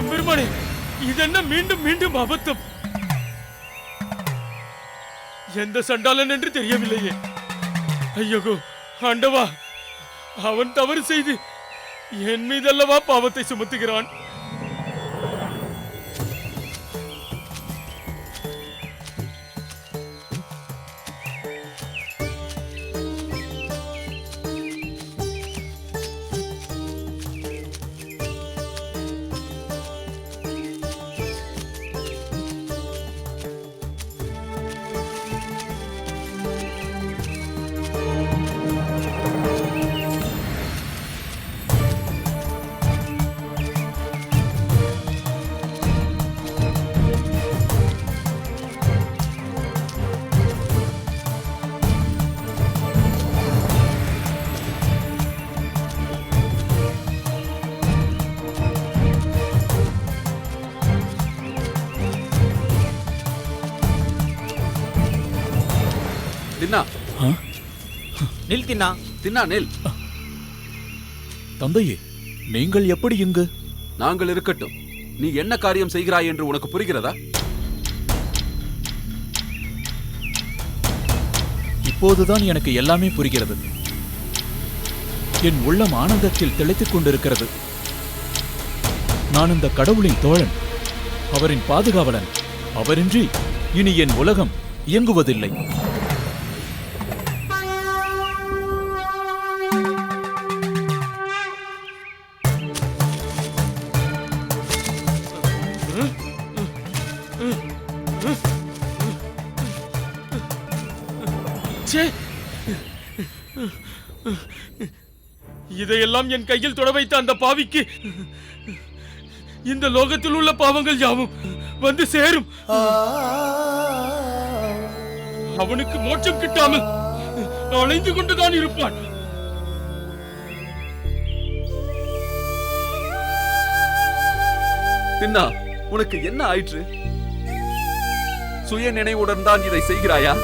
எம்பெருமானே, இதென்ன மீண்டும் மீண்டும் அபத்தம்? எந்த சண்டாளன் என்று தெரியவில்லையே. ஐயோ ஆண்டவா, அவன் தவறு செய்து என் மீதல்லவா பாவத்தை சுமத்துகிறான். தின்னா, நில் தின்னா. தின்னா நில். தந்தையே, நீங்கள் எப்படி இங்கு? நாங்கள் இருக்கட்டும், நீ என்ன காரியம் செய்கிறாய் என்று உனக்கு புரிகிறதா? இப்போதுதான் எனக்கு எல்லாமே புரிகிறது. என் உள்ளம் ஆனந்தத்தில் திளைத்துக் கொண்டிருக்கிறது. நான் இந்த கடவுளின் தோழன், அவரின் பாதுகாவலன். அவரின்றி இனி என் உலகம் இயங்குவதில்லை. இதையெல்லாம் என் கையில் தொட வைத்த அந்த பாவிக்கு இந்த லோகத்தில் உள்ள பாவங்கள் யாவும் வந்து சேரும். அவனுக்கு மோட்சம் கிட்டாமல் அலைந்து கொண்டுதான் இருப்பான். தின்னா, உனக்கு என்ன ஆயிற்று? சுய நினைவுடன் தான் இதை செய்கிறாயா?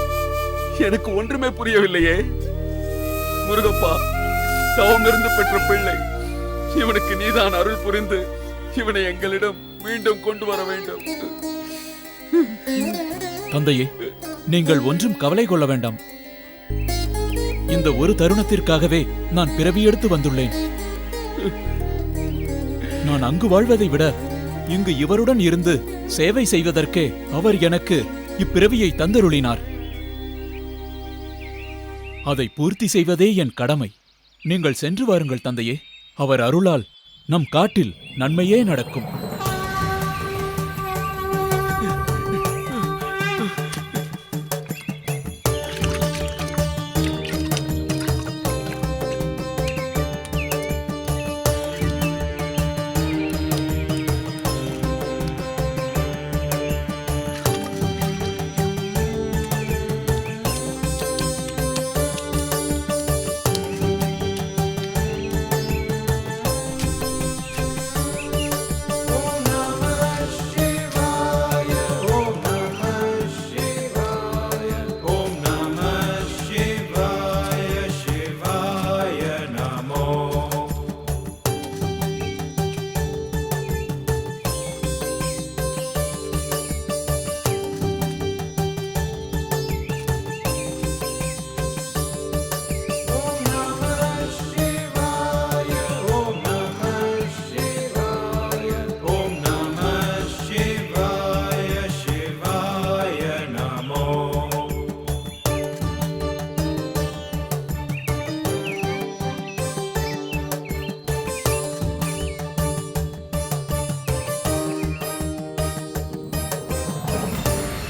எனக்கு ஒன்றுமே புரியவில்லையே. முருகப்பா, தவமிருந்து பெற்ற பிள்ளை, இவனுக்கு நீதான் அருள் புரிந்து இவனை எங்களிடம் மீண்டும் கொண்டு வர வேண்டும். தந்தையே, நீங்கள் ஒன்றும் கவலை கொள்ள வேண்டாம். இந்த ஒரு தருணத்திற்காகவே நான் பிறவி எடுத்து வந்துள்ளேன். நான் அங்கு வாழ்வதை விட இங்கு இவருடன் இருந்து சேவை செய்வதற்கே அவர் எனக்கு இப்பிறவியை தந்தருளினார். அதை பூர்த்தி செய்வதே என் கடமை. நீங்கள் சென்று வாருங்கள் தந்தையே. அவர் அருளால் நம் காட்டில் நன்மையே நடக்கும்.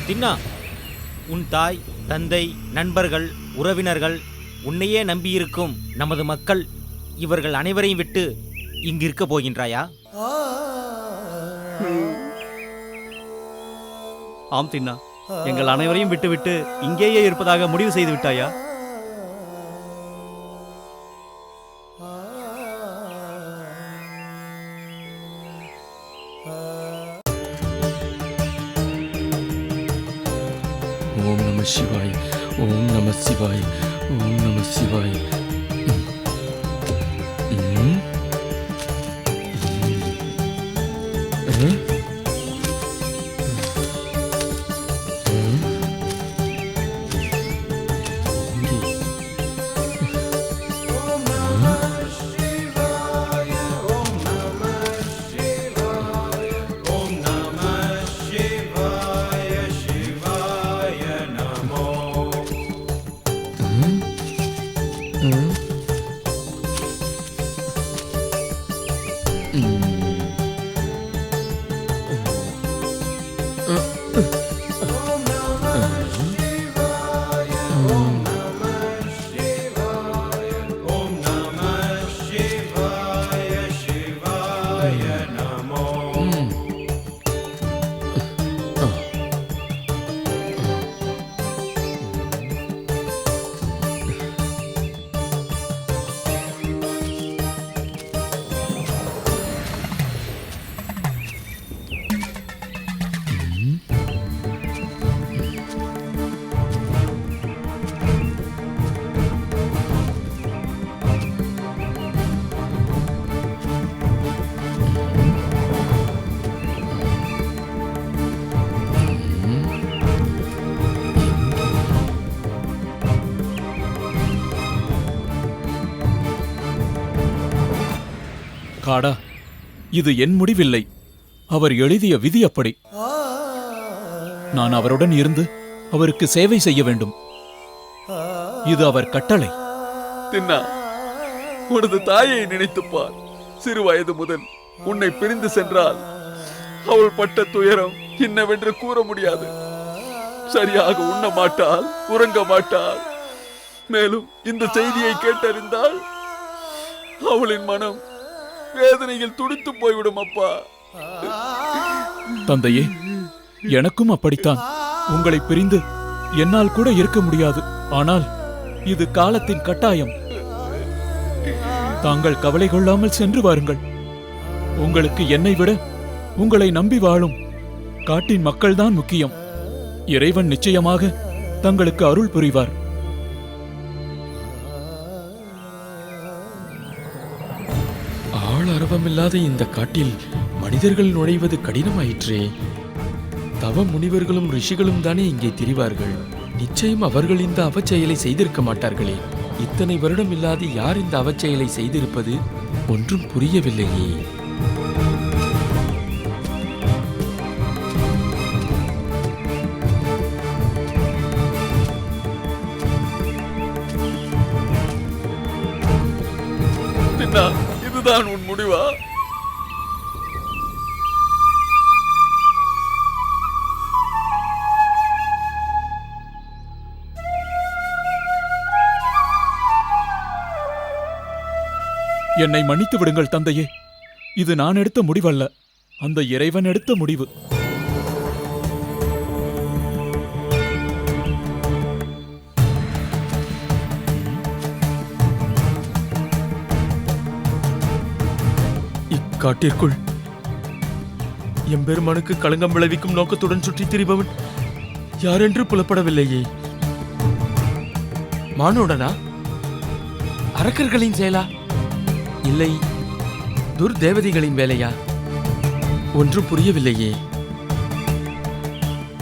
தின்னா, உன் தாய், தந்தை, நண்பர்கள், உறவினர்கள், உன்னையே நம்பியிருக்கும் நமது மக்கள், இவர்கள் அனைவரையும் விட்டு இங்கு இருக்க போகின்றாயா? ஆம் தின்னா, எங்கள் அனைவரையும் விட்டுவிட்டு இங்கேயே இருப்பதாக முடிவு செய்து விட்டாயா? ஓம் நம சிவாய், ஓம் நம சிவாய், ஓம் நம சிவாய். காடா, இது என் முடிவில்லை. அவர் எழுதிய விதி அப்படி. நான் அவருடன் இருந்து அவருக்கு சேவை செய்ய வேண்டும். இது அவர் கட்டளை. தின்னா, உனது தாயை நினைத்துப்பார். சிறு வயது முதல் உன்னை பிரிந்து சென்றால் அவள் பட்ட துயரம் என்னவென்று கூற முடியாது. சரியாக உண்ண மாட்டாள், உறங்க மாட்டாள். மேலும் இந்த செய்தியை கேட்டறிந்தால் அவளின் மனம் வேதனையில் துடித்து போய்விடும். அப்பா, தந்தையே, எனக்கும் அப்படித்தான். உங்களை பிரிந்து என்னால் கூட இருக்க முடியாது. ஆனால் இது காலத்தின் கட்டாயம். தாங்கள் கவலை கொள்ளாமல் சென்று வாருங்கள். உங்களுக்கு என்னை விட உங்களை நம்பி வாழும் காட்டின் மக்கள்தான் முக்கியம். இறைவன் நிச்சயமாக தங்களுக்கு அருள் புரிவார். ஆள் அரவமில்லாத இந்த காட்டில் மனிதர்கள் நுழைவது கடினமாயிற்றே. தவ முனிவர்களும் ரிஷிகளும் தானே இங்கே திரிவார்கள். நிச்சயம் அவர்கள் இந்த அவச்செயலை செய்திருக்க மாட்டார்களே. இத்தனை வருடம் இல்லாது யார் இந்த அவச்செயலை செய்திருப்பது? ஒன்றும் புரியவில்லையே. தின்னா, இதுதான் உன் முடிவா? என்னை மன்னித்து விடுங்கள் தந்தையே. இது நான் எடுத்த முடிவல்ல, அந்த இறைவன் எடுத்த முடிவு. இக்காட்டிற்குள் எம்பெருமானுக்கு களங்கம் விளைவிக்கும் நோக்கத்துடன் சுற்றித் திரிபவன் யாரென்று புலப்படவில்லையே. மானோடனா? அரக்கர்களின் செயலா? இல்லை துர்தேவதைகளின் வேலையா? ஒன்றும் புரியவில்லையே.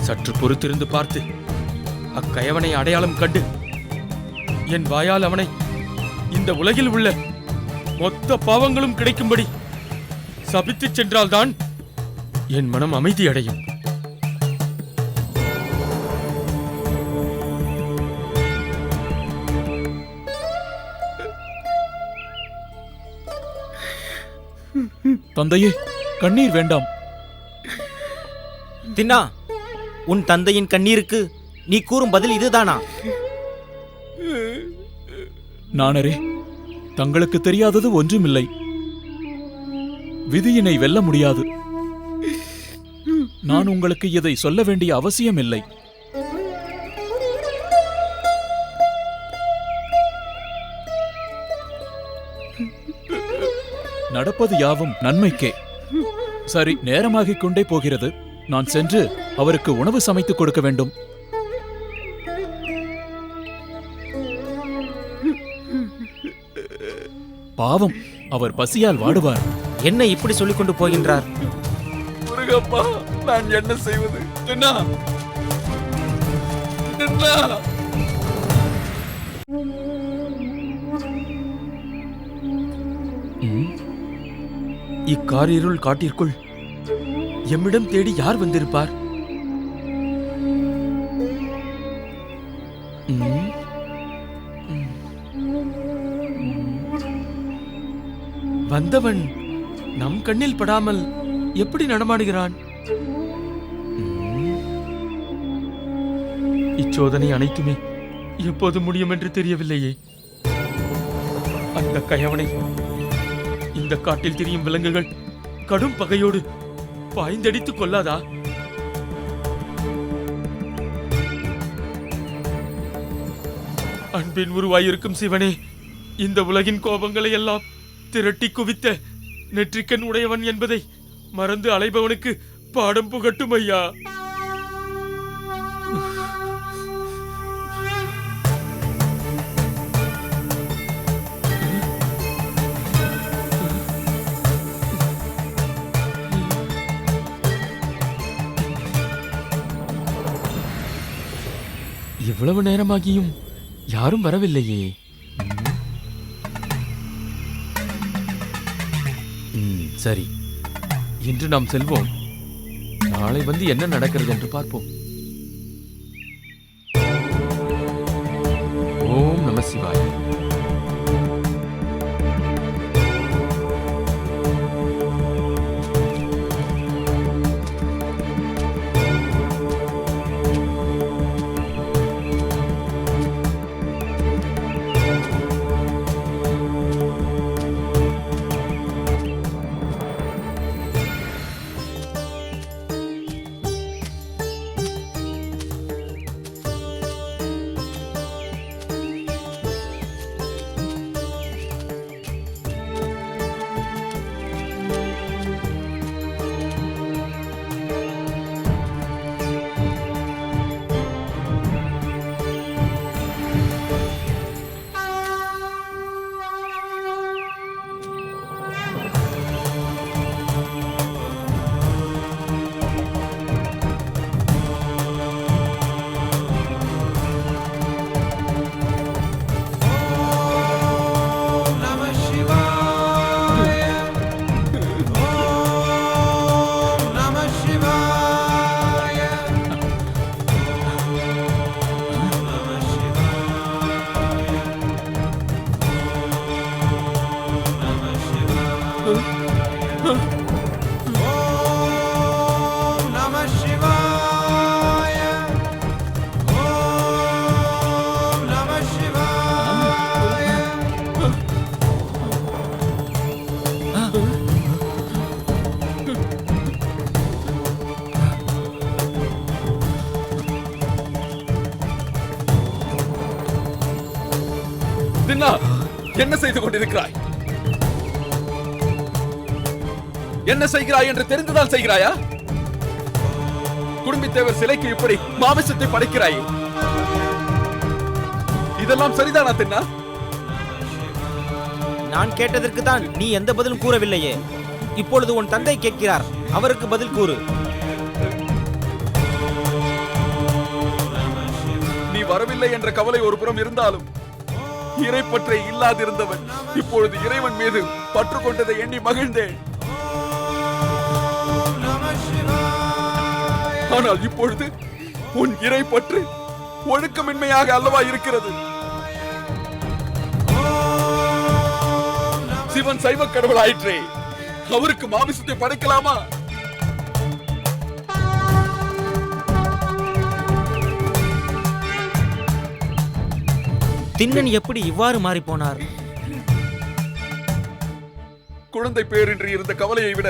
சற்று பொறுத்திருந்து பார்த்து அக்கயவனை அடையாளம் கண்டு என் வாயால் அவனை இந்த உலகில் உள்ள மொத்த பாவங்களும் கிடைக்கும்படி சபித்துச் சென்றால்தான் என் மனம் அமைதி அடையும். தந்தையே, கண்ணீர் வேண்டாம். தின்னா, உன் தந்தையின் கண்ணீருக்கு நீ கூறும் பதில் இதுதானா? நானரே, தங்களுக்கு தெரியாதது ஒன்றுமில்லை. விதியினை வெல்ல முடியாது. நான் உங்களுக்கு இதை சொல்ல வேண்டிய அவசியமில்லை. நடப்பது யாவும் நன்மைக்கே. சரி, நேரமாகிக் கொண்டே போகிறது. நான் சென்று அவருக்கு உணவு சமைத்துக் கொடுக்க வேண்டும். பாவம், அவர் பசியால் வாடுவார். என்ன இப்படி சொல்லிக் கொண்டு போகின்றார்? முருகப்பா, நான் என்ன செய்வது? தின்னா, தின்னா. இக்காரிருள் காட்டிற்குள் எம்மிடம் தேடி யார் வந்திருப்பார்? வந்தவன் நம் கண்ணில் படாமல் எப்படி நடமாடுகிறான்? இச்சோதனை அனைத்துமே எப்போது முடியும் என்று தெரியவில்லையே. அந்த கயவனை இந்த காட்டில் திரியும் விலங்குகள் கடும் பகையோடு பாய்ந்தடித்துக் கொள்ளாதா? அன்பின் உருவாயிருக்கும் சிவனே, இந்த உலகின் கோபங்களை எல்லாம் திரட்டி குவித்த நெற்றிக்கண் உடையவன் என்பதை மறந்து அலைபவனுக்கு பாடம் புகட்டும் ஐயா. இவ்வளவு நேரமாகியும் யாரும் வரவில்லையே. சரி, இன்று நாம் செல்வோம். நாளை வந்து என்ன நடக்கிறது என்று பார்ப்போம். ஓம் நம சிவாய. தின்னா, என்ன செய்து கொண்டிருக்கிறாய்? என்ன செய்கிறாய் என்று தெரிந்துதான் செய்கிறாயா? குடும்பித்தேவர் சிலைக்கு இப்படி மாமிசத்தை படைக்கிறாயே, இதெல்லாம் சரிதானா தின்னா? நான் கேட்டதற்கு தான் நீ எந்த பதிலும் கூறவில்லையே. இப்பொழுது உன் தந்தை கேட்கிறார், அவருக்கு பதில் கூறு. நீ வரவில்லை என்ற கவலை ஒரு புறம் இருந்தாலும் இறைப்பற்றை இல்லாதிருந்தவன் இப்பொழுது இறைவன் மீது பற்று கொண்டதை எண்ணி மகிழ்ந்தேன். ஆனால் இப்பொழுது உன் இறைப்பற்று ஒழுக்கமின்மையாக அல்லவா இருக்கிறது? சிவன் சைவ கடவுள் ஆயிற்றே, அவருக்கு மாமிசத்தை படைக்கலாமா? திண்ணன் எப்படி இவ்வாறு மாறி போனார்? குழந்தை பேரின்றி இருந்த கவலையை விட,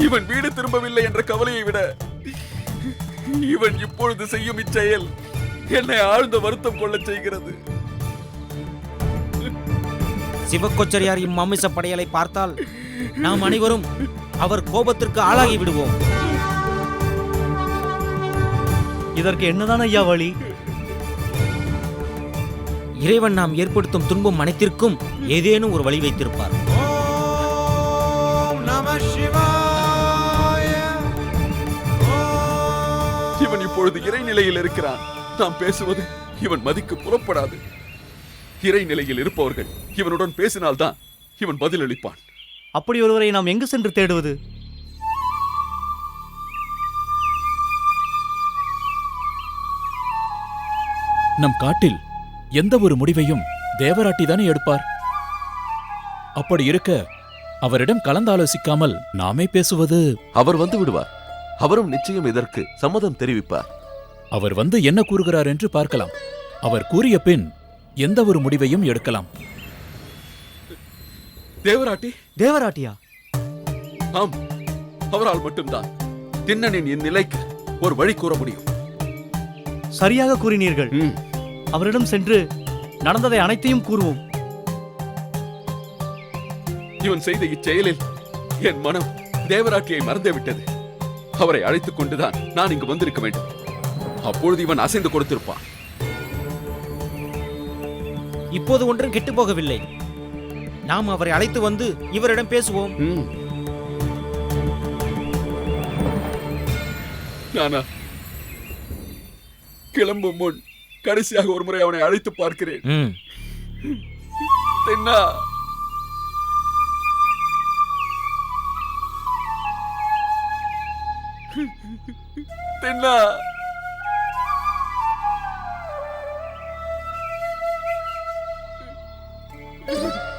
இவன் வீடு திரும்பவில்லை என்ற கவலையை விட, இவன் இப்பொழுது செய்யும் இச்செயல் என்னை ஆழ்ந்த வருத்தம் கொள்ளச் செய்கிறது. சிவக்கொச்சரியார் இம்மாமிச படையலை பார்த்தால் நாம் அனைவரும் அவர் கோபத்திற்கு ஆளாகி விடுவோம். இதற்கு என்னதான் ஐயா வழி? இறைவன் நாம் ஏற்படுத்தும் துன்பம் அனைத்திற்கும் ஏதேனும் ஒரு வழி வைத்திருப்பார். இவன் இப்பொழுது இறைநிலையில் இருக்கிறான். நாம் பேசுவது இவன் மதிக்கு புறப்படாது. இறைநிலையில் இருப்பவர்கள் இவனுடன் பேசினால்தான் இவன் பதிலளிப்பான். அப்படி ஒருவரை நாம் எங்கு சென்று தேடுவது? நம் காட்டில் எந்த ஒரு முடிவையும் தேவராட்டிதானே எடுப்பார். அப்படி இருக்க அவரிடம் கலந்தாலோசிக்காமல் நாமே பேசுவது. அவர் வந்து விடுவார். அவரும் நிச்சயம் இதற்கு சம்மதம் தெரிவிப்பார். அவர் வந்து என்ன கூறுகிறார் என்று பார்க்கலாம். அவர் கூறிய பின் எந்த ஒரு முடிவையும் எடுக்கலாம். தேவராட்டி? தேவராட்டியா? ஆம், அவரால் மட்டும்தான் திண்ணனின் இந்நிலைக்கு ஒரு வழி கூற முடியும். சரியாக கூறினீர்கள். அவரிடம் சென்று நடந்ததை அனைத்தையும் கூறுவோம். இவன் செய்த இச்செயலில் என் மனம் தேவராட்டியை மறந்தே விட்டது. அவரை அழைத்துக் கொண்டுதான் நான் இங்கு வந்திருக்க வேண்டும். அப்பொழுது இவன் அசைந்து கொடுத்திருப்பான். இப்போது ஒன்றும் கெட்டு போகவில்லை. நாம் அவரை அழைத்து வந்து இவரிடம் பேசுவோம். நானா கிளம்பும் முன் கடைசியாக ஒரு முறை அவனை அழைத்து பார்க்கிறேன். தென்னா, தின்னா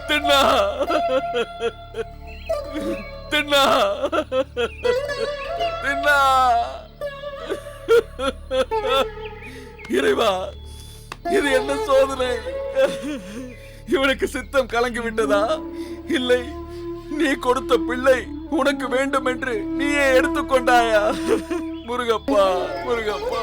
தின்னா தின்னா தின்னா இறைவா, இது என்ன சோதனை? இவனுக்கு சித்தம் கலங்கி விட்டதா? இல்லை, நீ கொடுத்த பிள்ளை உனக்கு வேண்டும் என்று நீயே எடுத்துக்கொண்டாயா? முருகப்பா, முருகப்பா.